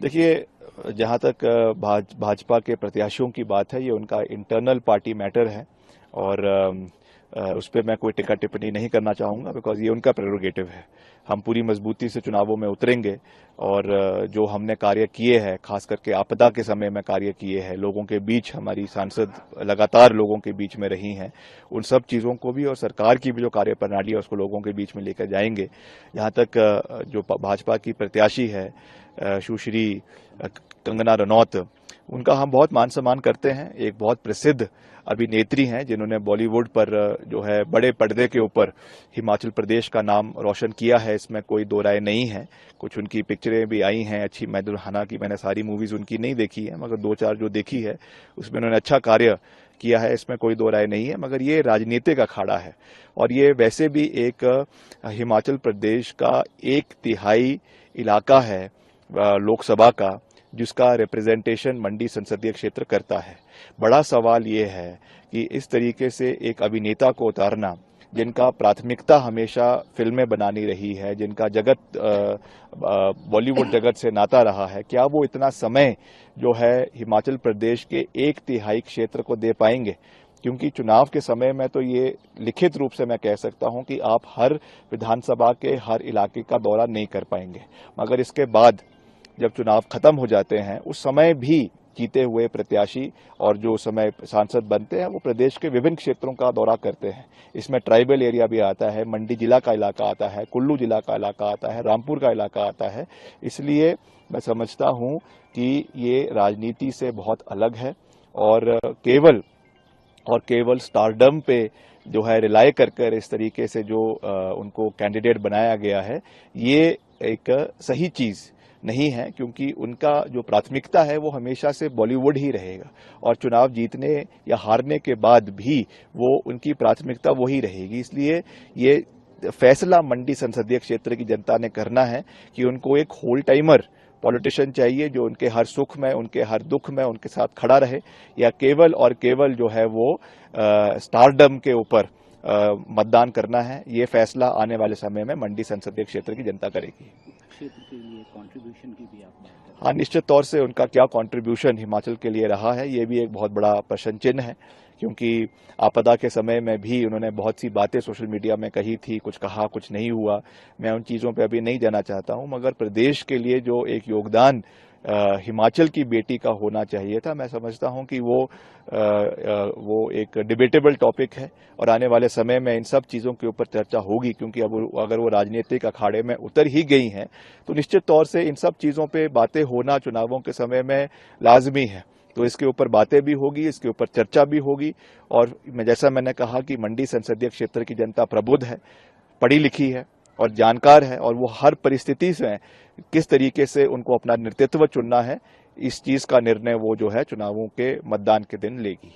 देखिए, जहाँ तक भाजपा के प्रत्याशियों की बात है, ये उनका इंटरनल पार्टी मैटर है और उस पर मैं कोई टिक्का टिप्पणी नहीं करना चाहूँगा, बिकॉज ये उनका प्रेरोगेटिव है। हम पूरी मजबूती से चुनावों में उतरेंगे और जो हमने कार्य किए हैं, खास करके आपदा के समय में कार्य किए हैं, लोगों के बीच हमारी सांसद लगातार लोगों के बीच में रही हैं, उन सब चीज़ों को भी और सरकार की भी जो कार्य प्रणाली है उसको लोगों के बीच में लेकर जाएंगे। यहाँ तक जो भाजपा की प्रत्याशी है सुश्री कंगना रनौत, उनका हम बहुत मान सम्मान करते हैं। एक बहुत प्रसिद्ध अभिनेत्री हैं जिन्होंने बॉलीवुड पर जो है बड़े पर्दे के ऊपर हिमाचल प्रदेश का नाम रोशन किया है, इसमें कोई दो राय नहीं है। कुछ उनकी पिक्चरें भी आई हैं अच्छी, मैं दुल्हना की मैंने सारी मूवीज उनकी नहीं देखी है, मगर दो चार जो देखी है उसमें उन्होंने अच्छा कार्य किया है, इसमें कोई दो राय नहीं है। मगर ये राजनीतिक अखाड़ा है और ये वैसे भी एक हिमाचल प्रदेश का 1/3 इलाका है लोकसभा का, जिसका रिप्रेजेंटेशन मंडी संसदीय क्षेत्र करता है। बड़ा सवाल ये है कि इस तरीके से एक अभिनेता को उतारना, जिनका प्राथमिकता हमेशा फिल्में बनानी रही है, जिनका जगत बॉलीवुड जगत से नाता रहा है, क्या वो इतना समय जो है हिमाचल प्रदेश के 1/3 क्षेत्र को दे पाएंगे? क्योंकि चुनाव के समय में तो ये लिखित रूप से मैं कह सकता हूं कि आप हर विधानसभा के हर इलाके का दौरा नहीं कर पाएंगे, मगर इसके बाद जब चुनाव खत्म हो जाते हैं उस समय भी जीते हुए प्रत्याशी और जो समय सांसद बनते हैं वो प्रदेश के विभिन्न क्षेत्रों का दौरा करते हैं। इसमें ट्राइबल एरिया भी आता है, मंडी जिला का इलाका आता है, कुल्लू जिला का इलाका आता है, रामपुर का इलाका आता है। इसलिए मैं समझता हूं कि ये राजनीति से बहुत अलग है और केवल स्टारडम पे जो है रिलाय कर इस तरीके से जो उनको कैंडिडेट बनाया गया है, ये एक सही चीज नहीं है, क्योंकि उनका जो प्राथमिकता है वो हमेशा से बॉलीवुड ही रहेगा और चुनाव जीतने या हारने के बाद भी वो उनकी प्राथमिकता वही रहेगी। इसलिए ये फैसला मंडी संसदीय क्षेत्र की जनता ने करना है कि उनको एक होल टाइमर पॉलिटिशियन चाहिए जो उनके हर सुख में, उनके हर दुख में उनके साथ खड़ा रहे, या केवल और केवल जो है वो स्टारडम के ऊपर मतदान करना है। ये फैसला आने वाले समय में मंडी संसदीय क्षेत्र की जनता करेगी। क्षेत्र के लिए कंट्रीब्यूशन की भी आप बात कर रहे हैं। हाँ, निश्चित तौर से उनका क्या कंट्रीब्यूशन हिमाचल के लिए रहा है, ये भी एक बहुत बड़ा प्रश्न चिन्ह है, क्योंकि आपदा के समय में भी उन्होंने बहुत सी बातें सोशल मीडिया में कही थी, कुछ कहा, कुछ नहीं हुआ। मैं उन चीज़ों पे अभी नहीं जाना चाहता हूं, मगर प्रदेश के लिए जो एक योगदान हिमाचल की बेटी का होना चाहिए था, मैं समझता हूं कि वो एक डिबेटेबल टॉपिक है और आने वाले समय में इन सब चीज़ों के ऊपर चर्चा होगी, क्योंकि अब अगर वो राजनीतिक अखाड़े में उतर ही गई हैं तो निश्चित तौर से इन सब चीज़ों पे बातें होना चुनावों के समय में लाजमी है। तो इसके ऊपर बातें भी होगी, इसके ऊपर चर्चा भी होगी और जैसा मैंने कहा कि मंडी संसदीय क्षेत्र की जनता प्रबुद्ध है, पढ़ी लिखी है और जानकार है और वो हर परिस्थिति से किस तरीके से उनको अपना नेतृत्व चुनना है, इस चीज का निर्णय वो जो है चुनावों के मतदान के दिन लेगी।